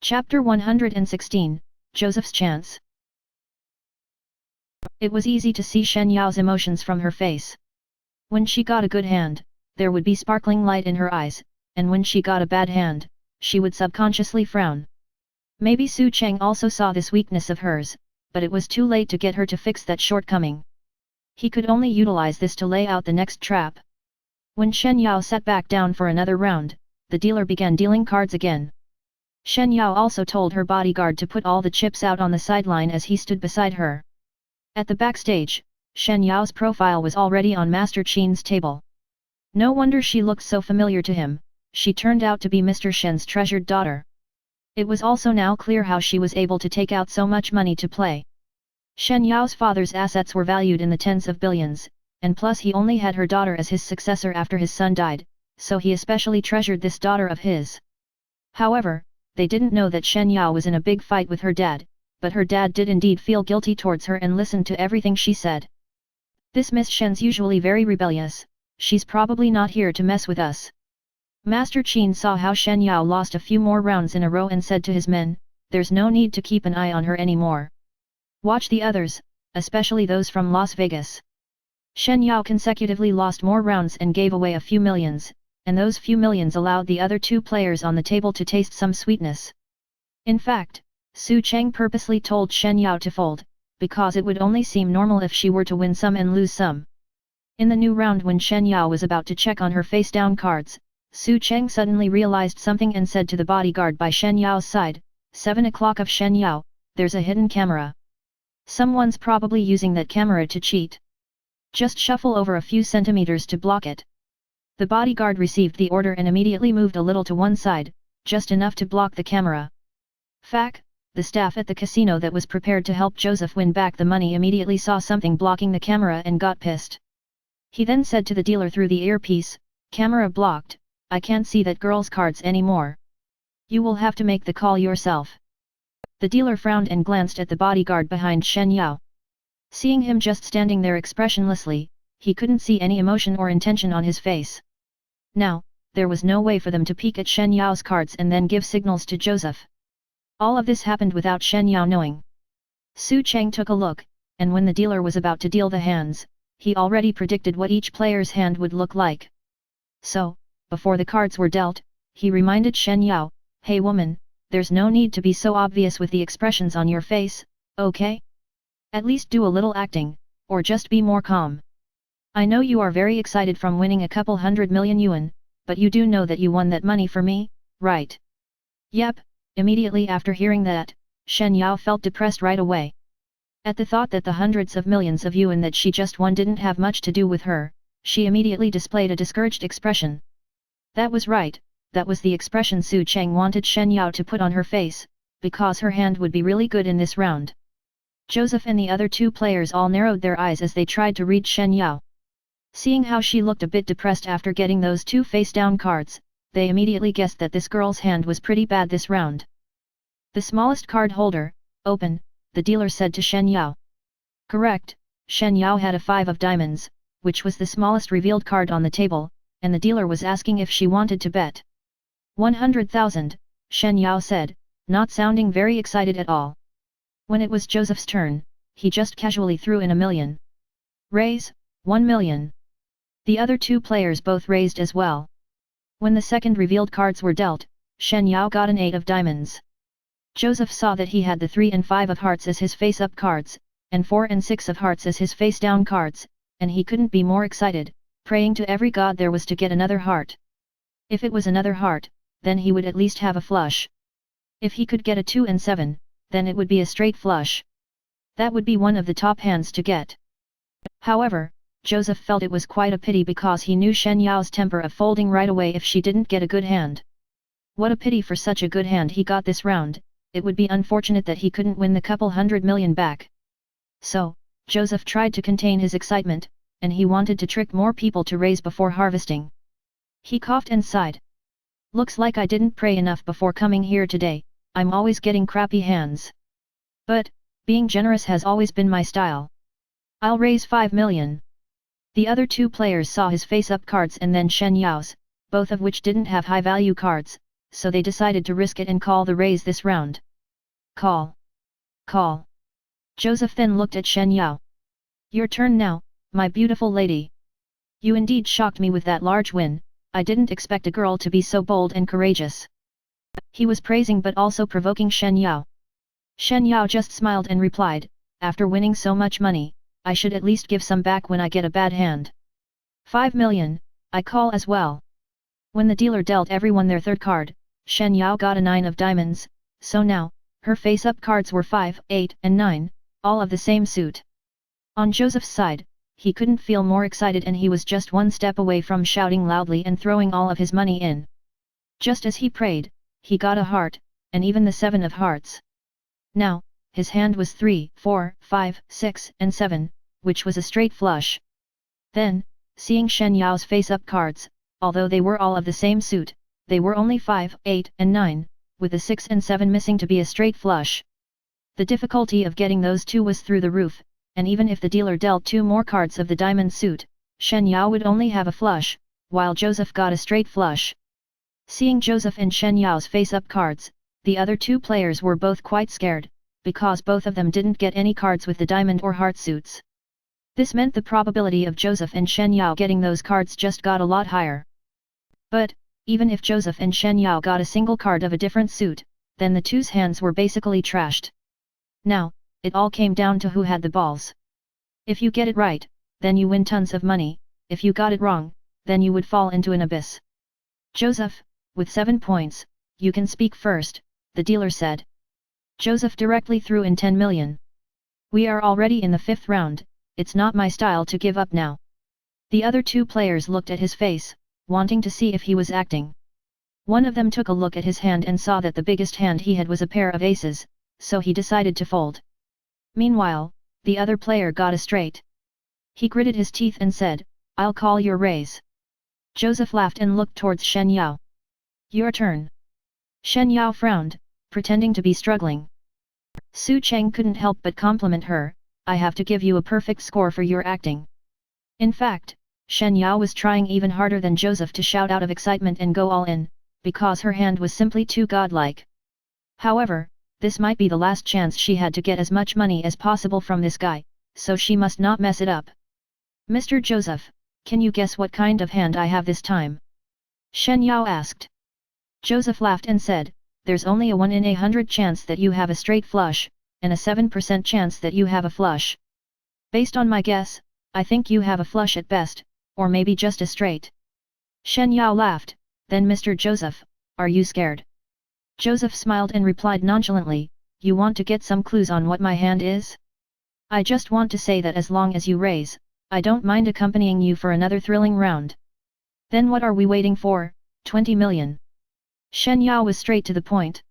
Chapter 116, Joseph's Chance. It was easy to see Shen Yao's emotions from her face. When she got a good hand, there would be sparkling light in her eyes, and when she got a bad hand, she would subconsciously frown. Maybe Su Cheng also saw this weakness of hers, but it was too late to get her to fix that shortcoming. He could only utilize this to lay out the next trap. When Shen Yao sat back down for another round, the dealer began dealing cards again. Shen Yao also told her bodyguard to put all the chips out on the sideline as he stood beside her. At the backstage, Shen Yao's profile was already on Master Qin's table. No wonder she looked so familiar to him, she turned out to be Mr. Shen's treasured daughter. It was also now clear how she was able to take out so much money to play. Shen Yao's father's assets were valued in the tens of billions, and plus he only had her daughter as his successor after his son died, so he especially treasured this daughter of his. However, they didn't know that Shen Yao was in a big fight with her dad, but her dad did indeed feel guilty towards her and listened to everything she said. This Miss Shen's usually very rebellious, she's probably not here to mess with us. Master Qin saw how Shen Yao lost a few more rounds in a row and said to his men, there's no need to keep an eye on her anymore. Watch the others, especially those from Las Vegas. Shen Yao consecutively lost more rounds and gave away a few millions, and those few millions allowed the other two players on the table to taste some sweetness. In fact, Su Cheng purposely told Shen Yao to fold, because it would only seem normal if she were to win some and lose some. In the new round when Shen Yao was about to check on her face-down cards, Su Cheng suddenly realized something and said to the bodyguard by Shen Yao's side, 7 o'clock of Shen Yao, there's a hidden camera. Someone's probably using that camera to cheat. Just shuffle over a few centimeters to block it. The bodyguard received the order and immediately moved a little to one side, just enough to block the camera. Fac, the staff at the casino that was prepared to help Joseph win back the money immediately saw something blocking the camera and got pissed. He then said to the dealer through the earpiece, camera blocked, I can't see that girl's cards anymore. You will have to make the call yourself. The dealer frowned and glanced at the bodyguard behind Shen Yao. Seeing him just standing there expressionlessly, he couldn't see any emotion or intention on his face. Now, there was no way for them to peek at Shen Yao's cards and then give signals to Joseph. All of this happened without Shen Yao knowing. Su Cheng took a look, and when the dealer was about to deal the hands, he already predicted what each player's hand would look like. So, before the cards were dealt, he reminded Shen Yao, hey woman, there's no need to be so obvious with the expressions on your face, okay? At least do a little acting, or just be more calm. I know you are very excited from winning a couple 100 million yuan, but you do know that you won that money for me, right? Yep. Immediately after hearing that, Shen Yao felt depressed right away. At the thought that the hundreds of millions of yuan that she just won didn't have much to do with her, she immediately displayed a discouraged expression. That was right, that was the expression Su Cheng wanted Shen Yao to put on her face, because her hand would be really good in this round. Joseph and the other two players all narrowed their eyes as they tried to read Shen Yao. Seeing how she looked a bit depressed after getting those two face-down cards, they immediately guessed that this girl's hand was pretty bad this round. The smallest card holder, open, the dealer said to Shen Yao. Correct, Shen Yao had a 5 of diamonds, which was the smallest revealed card on the table, and the dealer was asking if she wanted to bet. 100,000, Shen Yao said, not sounding very excited at all. When it was Joseph's turn, he just casually threw in 1 million. Raise, 1 million. The other two players both raised as well. When the second revealed cards were dealt, Shen Yao got an 8 of diamonds. Joseph saw that he had the 3 and 5 of hearts as his face-up cards, and 4 and 6 of hearts as his face-down cards, and he couldn't be more excited, praying to every god there was to get another heart. If it was another heart, then he would at least have a flush. If he could get a 2 and 7, then it would be a straight flush. That would be one of the top hands to get. However, Joseph felt it was quite a pity because he knew Shen Yao's temper of folding right away if she didn't get a good hand. What a pity for such a good hand he got this round, it would be unfortunate that he couldn't win the couple 100 million back. So, Joseph tried to contain his excitement, and he wanted to trick more people to raise before harvesting. He coughed and sighed. Looks like I didn't pray enough before coming here today, I'm always getting crappy hands. But, being generous has always been my style. I'll raise 5 million. The other two players saw his face-up cards and then Shen Yao's, both of which didn't have high-value cards, so they decided to risk it and call the raise this round. Call. Call. Joseph then looked at Shen Yao. Your turn now, my beautiful lady. You indeed shocked me with that large win, I didn't expect a girl to be so bold and courageous. He was praising but also provoking Shen Yao. Shen Yao just smiled and replied, after winning so much money, I should at least give some back when I get a bad hand. 5 million, I call as well. When the dealer dealt everyone their third card, Shen Yao got a 9 of diamonds, so now, her face-up cards were 5, 8 and 9, all of the same suit. On Joseph's side, he couldn't feel more excited and he was just one step away from shouting loudly and throwing all of his money in. Just as he prayed, he got a heart, and even the 7 of hearts. Now, his hand was 3, 4, 5, 6 and 7, which was a straight flush. Then, seeing Shen Yao's face-up cards, although they were all of the same suit, they were only 5, 8 and 9, with the 6 and 7 missing to be a straight flush. The difficulty of getting those two was through the roof, and even if the dealer dealt 2 more cards of the diamond suit, Shen Yao would only have a flush, while Joseph got a straight flush. Seeing Joseph and Shen Yao's face-up cards, the other 2 players were both quite scared, because both of them didn't get any cards with the diamond or heart suits. This meant the probability of Joseph and Shen Yao getting those cards just got a lot higher. But, even if Joseph and Shen Yao got a single card of a different suit, then the two's hands were basically trashed. Now, it all came down to who had the balls. If you get it right, then you win tons of money, if you got it wrong, then you would fall into an abyss. Joseph, with 7 points, you can speak first, the dealer said. Joseph directly threw in 10 million. We are already in the 5th round, it's not my style to give up now. The other 2 players looked at his face, wanting to see if he was acting. One of them took a look at his hand and saw that the biggest hand he had was a pair of aces, so he decided to fold. Meanwhile, the other player got a straight. He gritted his teeth and said, I'll call your raise. Joseph laughed and looked towards Shen Yao. Your turn. Shen Yao frowned, pretending to be struggling. Su Cheng couldn't help but compliment her, I have to give you a perfect score for your acting. In fact, Shen Yao was trying even harder than Joseph to shout out of excitement and go all in, because her hand was simply too godlike. However, this might be the last chance she had to get as much money as possible from this guy, so she must not mess it up. Mr. Joseph, can you guess what kind of hand I have this time? Shen Yao asked. Joseph laughed and said, there's only a 1 in 100 chance that you have a straight flush, and a 7% chance that you have a flush. Based on my guess, I think you have a flush at best, or maybe just a straight. Shen Yao laughed, then Mr. Joseph, are you scared? Joseph smiled and replied nonchalantly, you want to get some clues on what my hand is? I just want to say that as long as you raise, I don't mind accompanying you for another thrilling round. Then what are we waiting for, 20 million? Shen Yao was straight to the point.